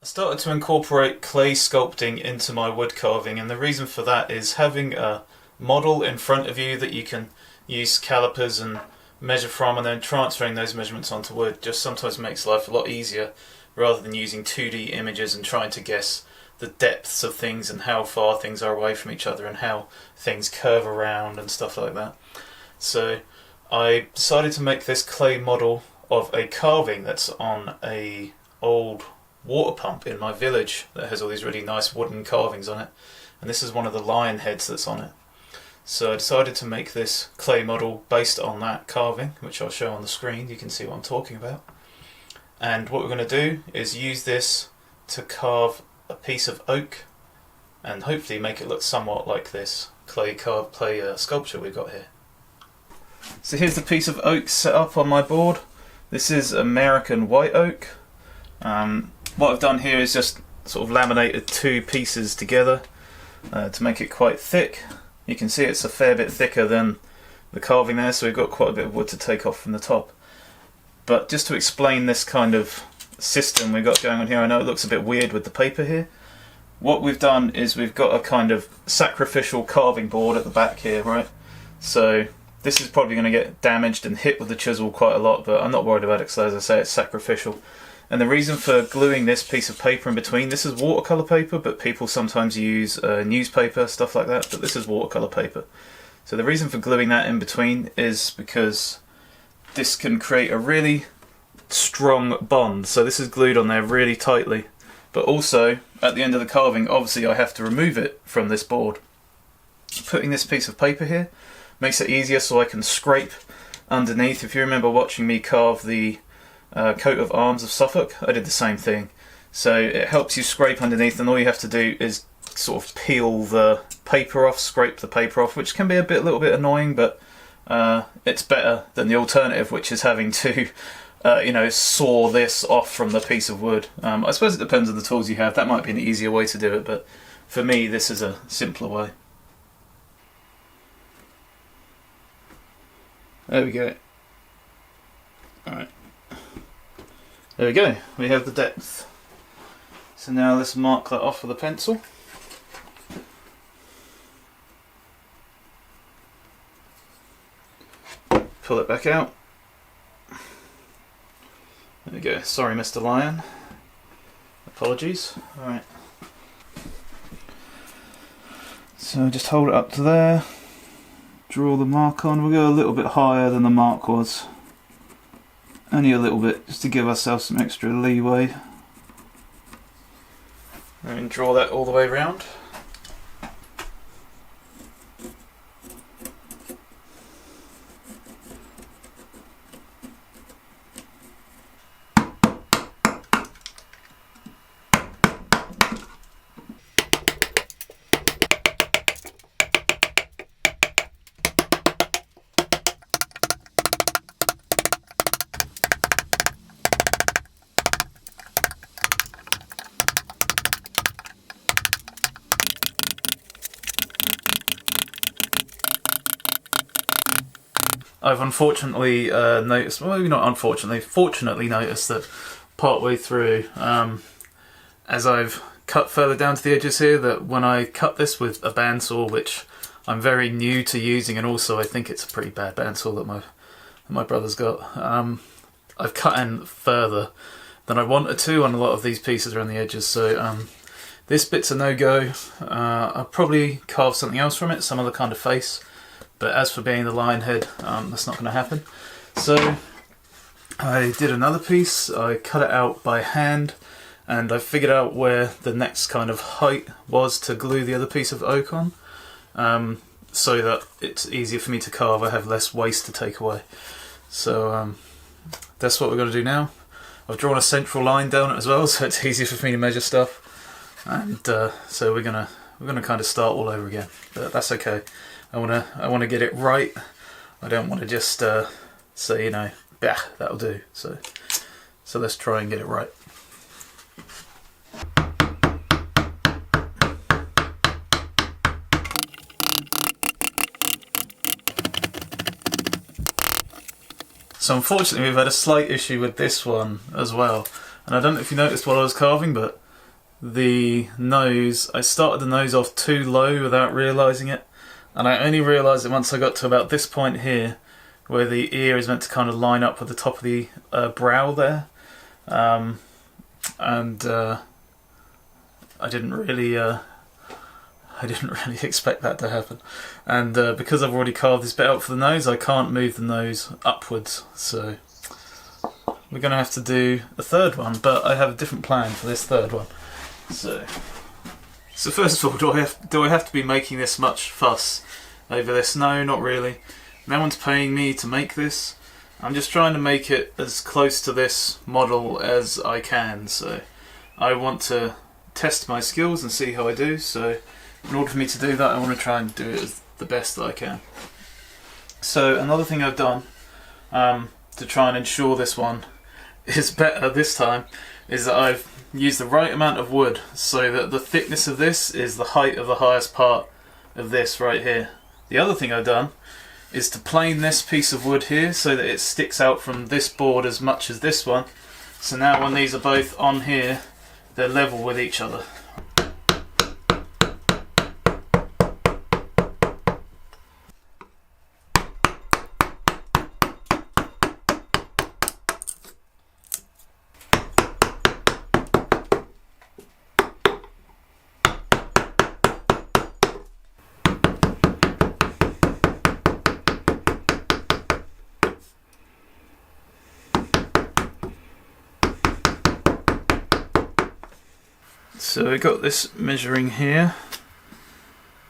I started to incorporate clay sculpting into my wood carving, and the reason for that is having a model in front of you that you can use calipers and measure from, and then transferring those measurements onto wood just sometimes makes life a lot easier rather than using 2D images and trying to guess the depths of things and how far things are away from each other and how things curve around and stuff like that. So I decided to make this clay model of a carving that's on a old water pump in my village that has all these really nice wooden carvings on it, and this is one of the lion heads that's on it. So I decided to make this clay model based on that carving, which I'll show on the screen. You can see what I'm talking about. And what we're going to do is use this to carve a piece of oak and hopefully make it look somewhat like this clay sculpture we've got here. So here's the piece of oak set up on my board. This is American white oak. What I've done here is just sort of laminated two pieces together to make it quite thick. You can see it's a fair bit thicker than the carving there, so we've got quite a bit of wood to take off from the top. But just to explain this kind of system we've got going on here, I know it looks a bit weird with the paper here. What we've done is we've got a kind of sacrificial carving board at the back here, right? So this is probably going to get damaged and hit with the chisel quite a lot, but I'm not worried about it because, as I say, it's sacrificial. And the reason for gluing this piece of paper in between, this is watercolour paper, but people sometimes use newspaper, stuff like that, but this is watercolour paper. So the reason for gluing that in between is because this can create a really strong bond. So this is glued on there really tightly, but also at the end of the carving, obviously I have to remove it from this board. Putting this piece of paper here makes it easier so I can scrape underneath. If you remember watching me carve the coat of arms of Suffolk, I did the same thing. So it helps you scrape underneath, and all you have to do is sort of peel the paper off, scrape the paper off, which can be a little bit annoying, but it's better than the alternative, which is having to saw this off from the piece of wood. I suppose it depends on the tools you have. That might be an easier way to do it, but for me this is a simpler way. There we go. Alright. There we go, we have the depth. So now let's mark that off with a pencil. Pull it back out. There we go, sorry Mr. Lion. Apologies. Alright. So just hold it up to there. Draw the mark on. We'll go a little bit higher than the mark was. Only a little bit, just to give ourselves some extra leeway. And draw that all the way around. I've unfortunately noticed, well maybe not unfortunately, fortunately noticed that partway through, as I've cut further down to the edges here, that when I cut this with a bandsaw, which I'm very new to using, and also I think it's a pretty bad bandsaw that my brother's got, I've cut in further than I wanted to on a lot of these pieces around the edges, so this bit's a no-go. I'll probably carve something else from it, some other kind of face. But as for being the lion head, that's not going to happen. So I did another piece, I cut it out by hand, and I figured out where the next kind of height was to glue the other piece of oak on, so that it's easier for me to carve, I have less waste to take away. So that's what we're going to do now. I've drawn a central line down it as well, so it's easier for me to measure stuff. And so we're gonna kind of start all over again, but that's okay. I wanna get it right. I don't want to just say, bah, that'll do. So let's try and get it right. So unfortunately we've had a slight issue with this one as well. And I don't know if you noticed while I was carving, but the nose, I started the nose off too low without realising it, and I only realised it once I got to about this point here, where the ear is meant to kind of line up with the top of the brow there, and I didn't really expect that to happen. And because I've already carved this bit out for the nose, I can't move the nose upwards, so we're going to have to do a third one, but I have a different plan for this third one. So first of all, do I have to be making this much fuss over this? No, not really. No one's paying me to make this. I'm just trying to make it as close to this model as I can, so I want to test my skills and see how I do, so in order for me to do that I want to try and do it as the best that I can. So another thing I've done to try and ensure this one is better this time is that I've used the right amount of wood so that the thickness of this is the height of the highest part of this right here. The other thing I've done is to plane this piece of wood here so that it sticks out from this board as much as this one. So now when these are both on here, they're level with each other. So we've got this measuring here.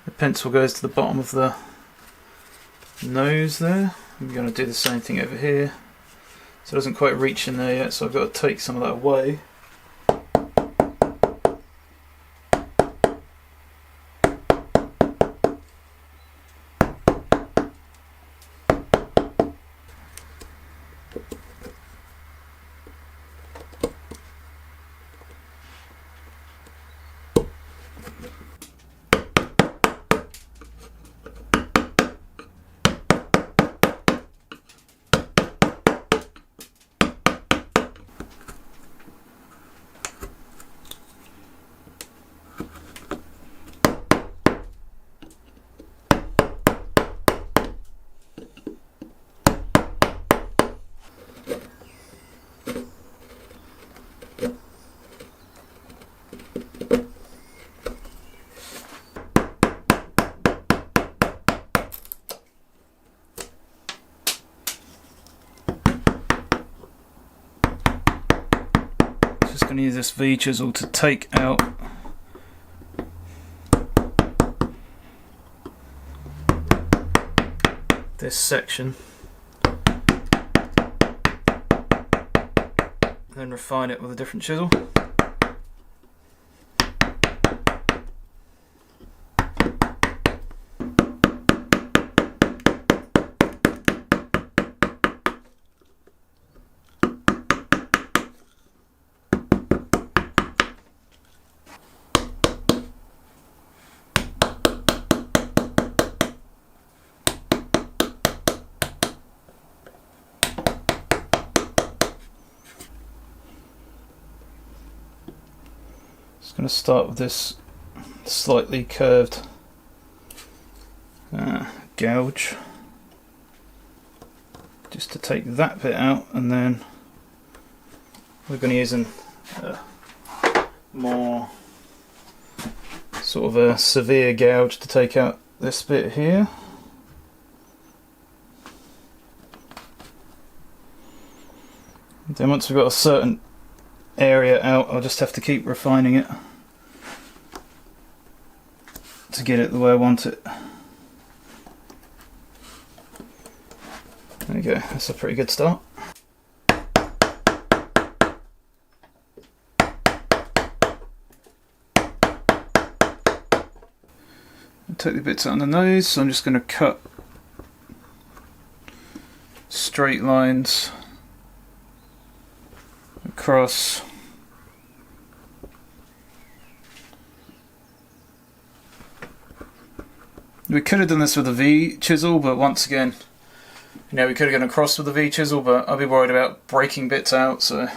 The pencil goes to the bottom of the nose there. I'm going to do the same thing over here. So it doesn't quite reach in there yet, so I've got to take some of that away. Just going to use this V chisel to take out this section, then refine it with a different chisel. Just going to start with this slightly curved gouge, just to take that bit out, and then we're going to use a more sort of a severe gouge to take out this bit here. Then once we've got a certain area out, I'll just have to keep refining it to get it the way I want it. There you go, that's a pretty good start. Take the bits out on the nose, so I'm just going to cut straight lines across. We could have done this with a V chisel, but once again, you know, we could have gone across with a V chisel, but I'll be worried about breaking bits out, so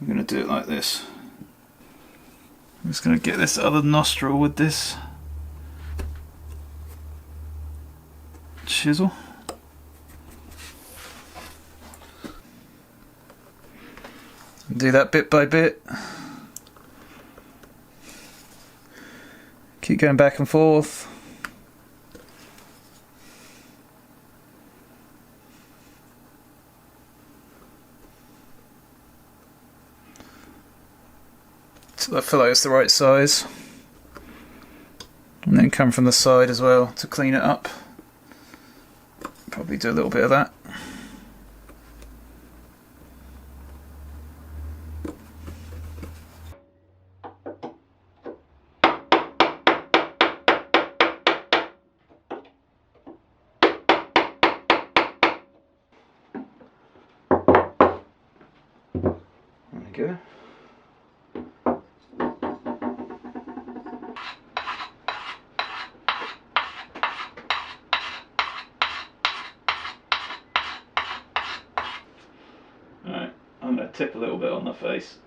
I'm going to do it like this. I'm just going to get this other nostril with this chisel. Do that bit by bit. Keep going back and forth. So I feel like it's the right size. And then come from the side as well to clean it up. Probably do a little bit of that. There we go. Alright, I'm going to tip a little bit on the face.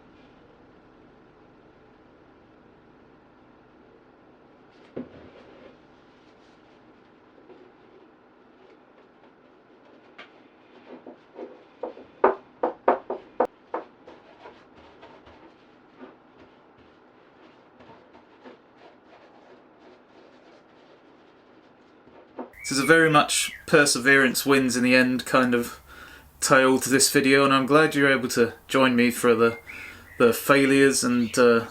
This is a very much perseverance wins in the end kind of tale to this video, and I'm glad you're able to join me for the failures and the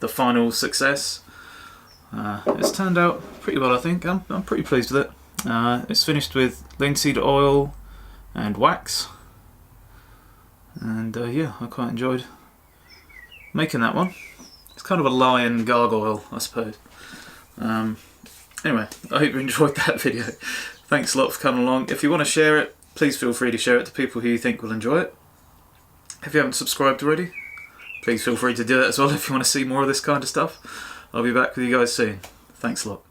final success. It's turned out pretty well, I think. I'm pretty pleased with it. It's finished with linseed oil and wax, and yeah, I quite enjoyed making that one. It's kind of a lion gargoyle, I suppose. Anyway, I hope you enjoyed that video. Thanks a lot for coming along. If you want to share it, please feel free to share it to people who you think will enjoy it. If you haven't subscribed already, please feel free to do that as well if you want to see more of this kind of stuff. I'll be back with you guys soon. Thanks a lot.